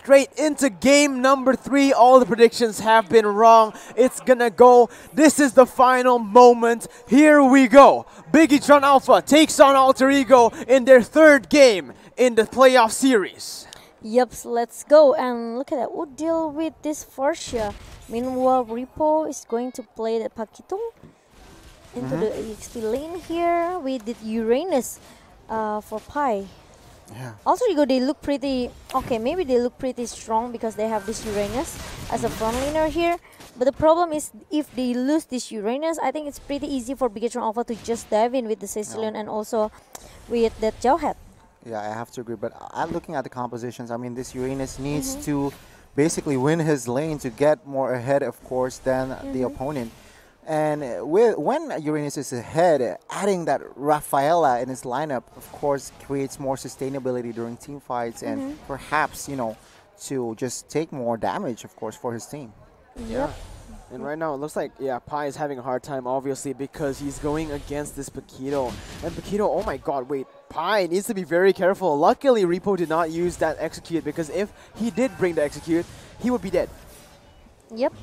straight into game number 3. All the predictions have been wrong. It's gonna go. This is the final moment. Here we go. Bigetron Alpha takes on Alter Ego in their 3rd game in the playoff series. Yep, so let's go and look at that. We'll deal with this Forsha. Meanwhile, Repo is going to play the Paquito into the EXP lane here. We did Uranus for Pi. Yeah. Also, they look pretty okay. Maybe they look pretty strong because they have this Uranus as a front laner here. But the problem is, if they lose this Uranus, I think it's pretty easy for Bigetron Alpha to just dive in with the Sicilian and also with that Jawhead. Yeah, I have to agree. But looking at the compositions, I mean, this Uranus needs to basically win his lane to get more ahead, of course, than the opponent. And when Uranus is ahead, adding that Rafaela in his lineup, of course, creates more sustainability during team fights and perhaps, to just take more damage, of course, for his team. Yeah. And right now it looks like, Pi is having a hard time, obviously, because he's going against this Paquito. And Paquito, oh my god, wait, Pi needs to be very careful. Luckily, Repo did not use that execute, because if he did bring the execute, he would be dead. Yep,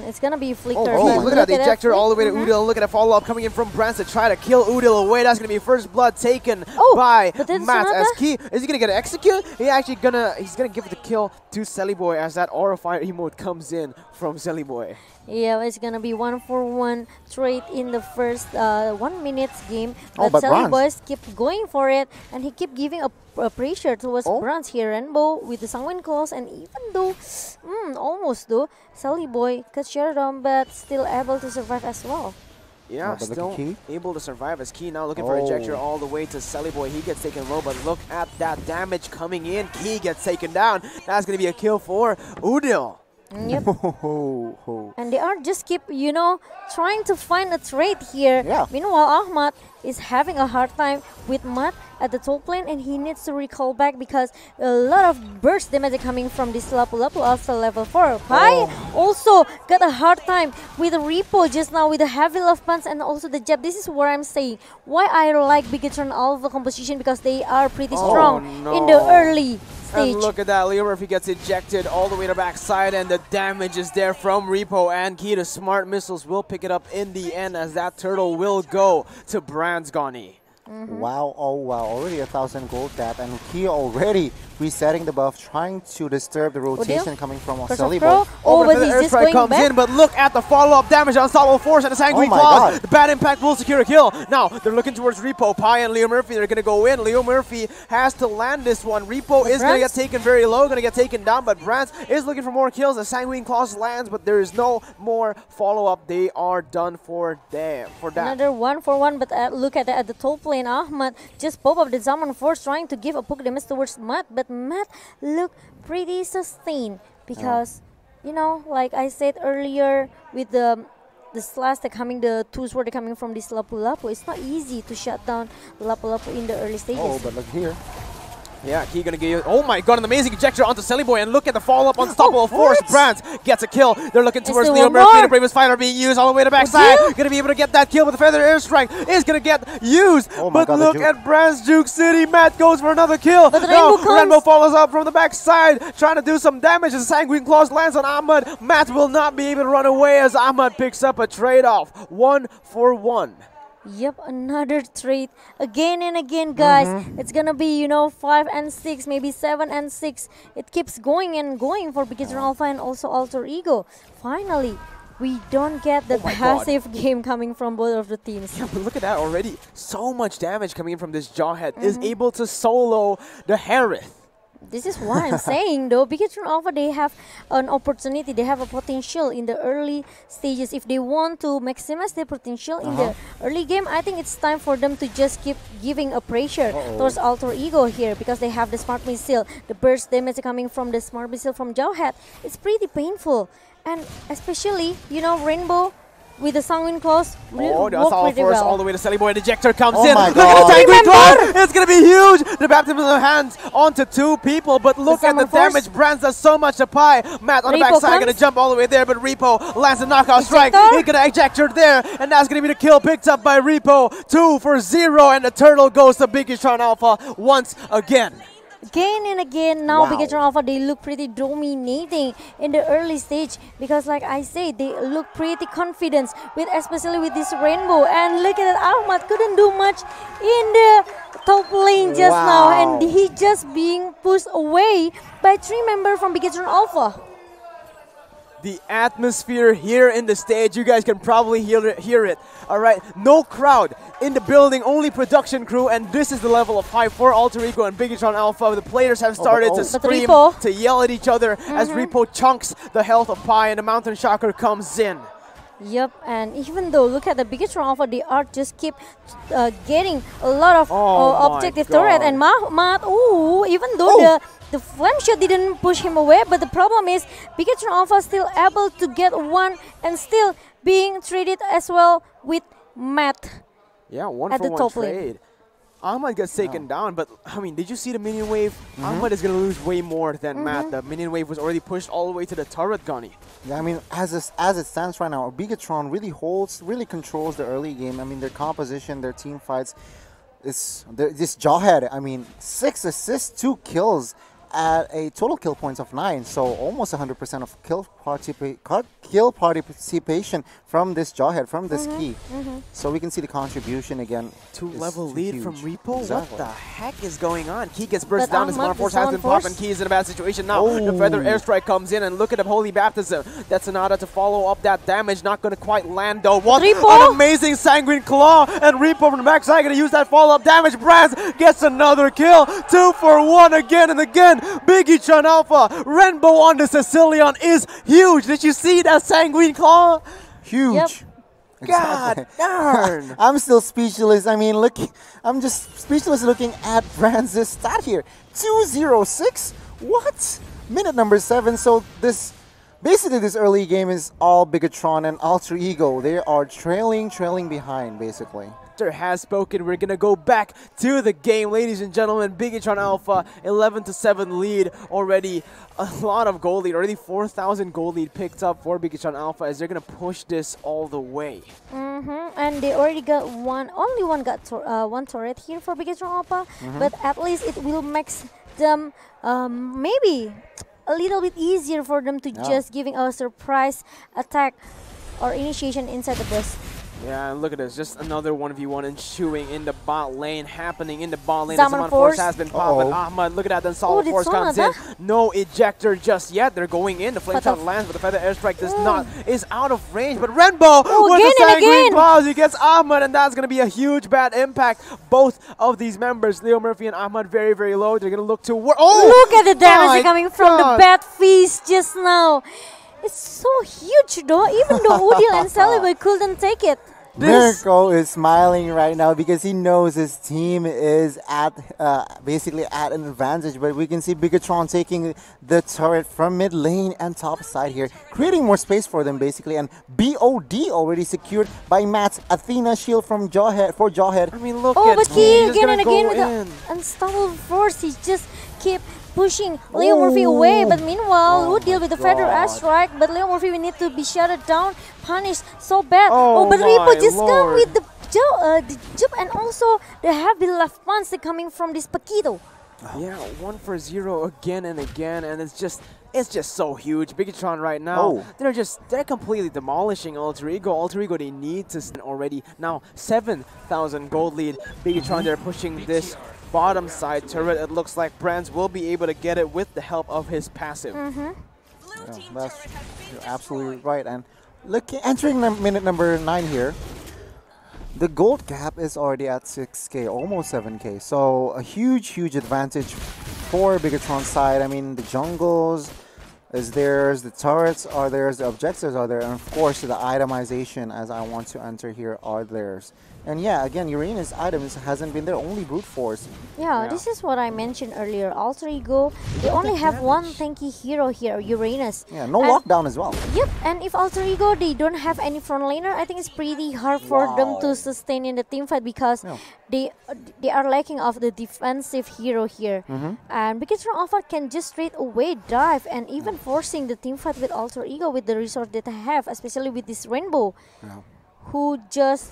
it's gonna be Flicker. Look at that, the ejector all the way to Udil. Look at a follow-up coming in from Brands to try to kill Udil away. That's gonna be first blood taken by Matt as Key. Is he gonna get an execute? He's gonna give the kill to Sellyboy as that Aura Fire emote comes in from Sellyboy. Yeah, it's gonna be 1-for-1 trade in the first 1 minute game. But Sellyboy keep going for it, and he keep giving a pressure towards Brands here. Rainbow with the Sanguine Claws, and even though almost though Sellyboy cut Sheridan, but still able to survive as well. Yeah, still able to survive as Key now looking for ejector all the way to Sellyboy. He gets taken low, but look at that damage coming in. Key gets taken down. That's going to be a kill for Udil. Yep. And they are just keep, trying to find a trade here. Yeah. Meanwhile, Ahmad is having a hard time with Matt at the top lane, and he needs to recall back because a lot of burst damage coming from this Lapu-Lapu after level 4. Pi also got a hard time with Repo just now with the heavy love pants and also the jab. This is what I'm saying. Why I like Bigetron Alpha composition, because they are pretty strong in the early stage. And look at that, Leo Murphy gets ejected all the way to backside, and the damage is there from Repo and Key. The smart missiles will pick it up in the end as that turtle will go to Brands Gani. Wow, already 1,000 gold that, and Key already resetting the buff, trying to disturb the rotation coming from Sellyboy. But he's just going comes in, but look at the follow-up damage, Unstoppable Force and the Sanguine Claws. The bad impact will secure a kill. Now, they're looking towards Repo. Pi and Leo Murphy, they're going to go in. Leo Murphy has to land this one. Repo is going to get taken very low, going to get taken down, but Brands is looking for more kills. The Sanguine Claws lands, but there is no more follow-up. They are done for that. Another 1-for-1, but look at that at the top lane. Ahmad just pop up the Zaman Force trying to give a poke damage towards Matt, but Matt look pretty sustained because, like I said earlier, with the slash coming, the 2 swords coming from this Lapu-Lapu, it's not easy to shut down Lapu-Lapu in the early stages. But look here. Yeah, Key gonna give you, oh my god, an amazing ejector onto Sellyboy, and look at the follow-up Unstoppable Force. Brands gets a kill. They're looking towards Leo Murphy. The Bravest Fighter being used all the way to backside. Gonna be able to get that kill, but the Feather Airstrike is gonna get used. But look at Brands Juke City. Matt goes for another kill. But Rainbow follows up from the backside, trying to do some damage. The Sanguine Claws lands on Ahmad. Matt will not be able to run away as Ahmad picks up a trade-off. 1-for-1. Yep, another trade again and again, guys. It's gonna be 5 and 6, maybe 7 and 6. It keeps going and going for Bigetron Alpha and also Alter Ego. Finally, we don't get the passive game coming from both of the teams. Yeah, but look at that already. So much damage coming in from this Jawhead. Is able to solo the Harith. This is what I'm saying, though. Bigetron Alpha, they have an opportunity, they have a potential in the early stages. If they want to maximize their potential in the early game, I think it's time for them to just keep giving a pressure towards Alter Ego here, because they have the smart missile, the burst damage coming from the smart missile from Jawhead. It's pretty painful, and especially, Rainbow with the Sanguine Claws work pretty well. All the way to Sellyboy. The ejector comes in. My look at God. the Sanguine Claws. It's going to be huge. The baptism of the hands onto 2 people. But look at the damage. Brands does so much to Pi. Matt on the backside going to jump all the way there. But Repo lands a knockout strike. He's going to ejector there. And that's going to be the kill picked up by Repo. 2-for-0. And the turtle goes to Bigetron Alpha once again. again and again. Now Wow. Bigetron Alpha, they look pretty dominating in the early stage because like I say, they look pretty confident with especially with this rainbow. And look at that, Ahmad couldn't do much in the top lane just now, and he just being pushed away by 3 members from Bigetron Alpha. The atmosphere here in the stage, you guys can probably hear it. All right, no crowd in the building, only production crew, and this is the level of hype for Alter Ego and Bigetron Alpha. The players have started to scream, to yell at each other as Repo chunks the health of Pi and the Mountain Shocker comes in. Yep, and even though look at the Bigetron Alpha, they are just keep getting a lot of objective turret, and Mahmoud, even though the flame shot didn't push him away, but the problem is Bigetron Alpha still able to get one and still being traded as well with Matt. Yeah, one at for the one top trade. lane. Ahmad gets taken down, but I mean, did you see the minion wave? Ahmad is going to lose way more than Matt. The minion wave was already pushed all the way to the turret, Gunny. Yeah, I mean, as it stands right now, Bigetron really controls the early game. I mean, their composition, their team fights, this Jawhead, I mean, 6 assists, 2 kills at a total kill points of 9, so almost 100% of kill participation from this Jawhead, from this key. So we can see the contribution again. 2-level lead huge. from Repo? Exactly. What the heck is going on? Key gets burst But down, his Mana Force has been popped, and Key is in a bad situation now. The Feather Airstrike comes in, and look at the Holy Baptism. That's Sonata to follow up that damage, not going to quite land though. What an amazing Sanguine Claw, and Repo from the backside going to use that follow-up damage. Brands gets another kill, 2 for 1 again and again. Bigetron Alpha, Rainbow on the Sicilian is huge. Did you see that Sanguine Claw? Huge. Yep. God darn. I'm still speechless. I mean, I'm just speechless looking at Brand's stat here. 206? What? Minute number 7. So basically this early game is all Bigetron and Alter Ego. They are trailing behind, basically. Has spoken. We're gonna go back to the game, ladies and gentlemen. Bigetron Alpha 11-7 lead already. A lot of gold lead, already 4,000 gold lead picked up for Bigetron Alpha as they're gonna push this all the way. And they already got only one turret here for Bigetron Alpha, but at least it will make them maybe a little bit easier for them to just giving a surprise attack or initiation inside the bus. Yeah, and look at this. Just another 1v1 ensuing in the bot lane, happening in the bot lane. Zaman The Zaman Force Force has been popped, but Ahmad, look at that. Then Solid Force comes in. No ejector just yet. They're going in. The Flame Shot lands, but the Feather Airstrike does not. Is out of range. But Rainbow with the Sanguine Paws, he gets Ahmad, and that's going to be a huge bad impact. Both of these members, Leo Murphy and Ahmad, very, very low. They're going to look to work. Look at the damage coming from the Bat Feast just now. It's so huge though, even though Udil and Saliboy couldn't take it. Mirko is smiling right now because he knows his team is basically at an advantage, but we can see Bigetron taking the turret from mid lane and top side here, creating more space for them basically, and BOD already secured by Matt's Athena shield from Jawhead. I mean, look at but Key again and again with the unstoppable force. He just keep pushing Leo Murphy away, but meanwhile, who deal with the Feather Airstrike, but Leo Murphy will need to be shut down, punished so bad. But Repo just come with the jump, and also the heavy left punch coming from this Paquito. Yeah, 1 for 0 again and again, and it's just so huge. Bigetron right now, they're completely demolishing Alter Ego. Alter Ego, they need to stand already. Now 7,000 gold lead. Bigetron, they're pushing this bottom side turret. It looks like Brands will be able to get it with the help of his passive. Yeah, you're absolutely right. And entering minute number 9 here, the gold gap is already at 6K, almost 7K. So a huge advantage for Bigetron's side. I mean, the jungles is theirs, the turrets are theirs, the objectives are there, and of course the itemization, as I want to enter here, are theirs. And yeah, again, Uranus items hasn't been there, only brute force. Yeah, this is what I mentioned earlier. Alter Ego, they only have one tanky hero here, Uranus. Yeah, no lockdown as well. Yep, and if Alter Ego, they don't have any front laner, I think it's pretty hard for them to sustain in the team fight because they are lacking of the defensive hero here. And Bigetron Alpha can just straight away dive and even forcing the team fight with Alter Ego with the resource that they have, especially with this Rainbow, who just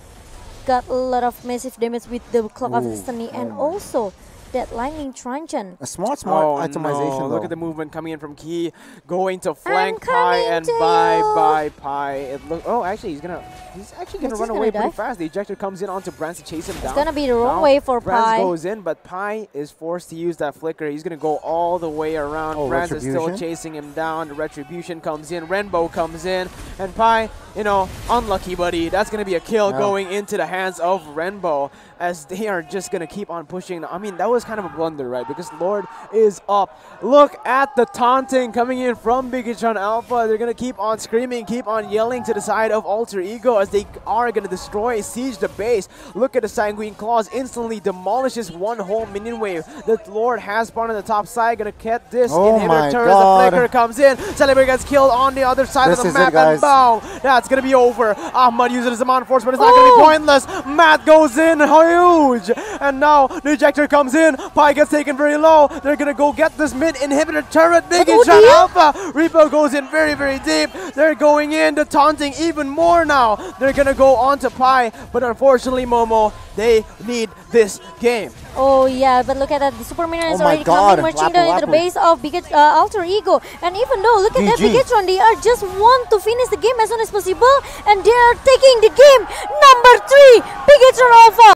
got a lot of massive damage with the Clock of Destiny, and also that lightning truncheon. A smart Oh itemization no, though. look at the movement coming in from Key, going to flank Pi coming and to bye you. Pi. It look. Oh, actually, he's actually gonna Yes, run he's away gonna pretty die. fast. The ejector comes in onto Brans to chase him down. It's gonna be the wrong Now, way for Brans Pi. goes in, but Pi is forced to use that flicker. He's gonna go all the way around. Oh, Brans is still Retribution. chasing him down. The retribution comes in. Renbo comes in, and Pi, you know, unlucky buddy. That's gonna be a kill going into the hands of Renbo, as they are just gonna keep on pushing. I mean, that was kind of a blunder, right? Because Lord is up. Look at the taunting coming in from Bigetron Alpha. They're gonna keep on screaming, keep on yelling to the side of Alter Ego as they are gonna destroy, siege the base. Look at the Sanguine Claws, instantly demolishes one whole minion wave that Lord has spawned on the top side. Gonna get this inhibitor turns, the flicker comes in. Celebrate gets killed on the other side of the map, and boom, that's gonna be over. Ahmad uses his Amon Force, but it's not gonna be pointless. Matt goes in, huge, and now the ejector comes in. Pi gets taken very low. They're gonna go get this mid inhibitor turret. Bigetron Alpha. Repo goes in very, very deep. They're going in, the taunting even more now. They're gonna go on to Pi, but unfortunately, Momo, they need this game. Oh yeah, but look at that. The Super Minion is Oh my already God, coming, marching Lapu down into the Lapu. base of Alter Ego. And even though, look at that, GG. Bigetron, they are just want to finish the game as soon as possible. And they are taking the game. Number 3, Bigetron Alpha.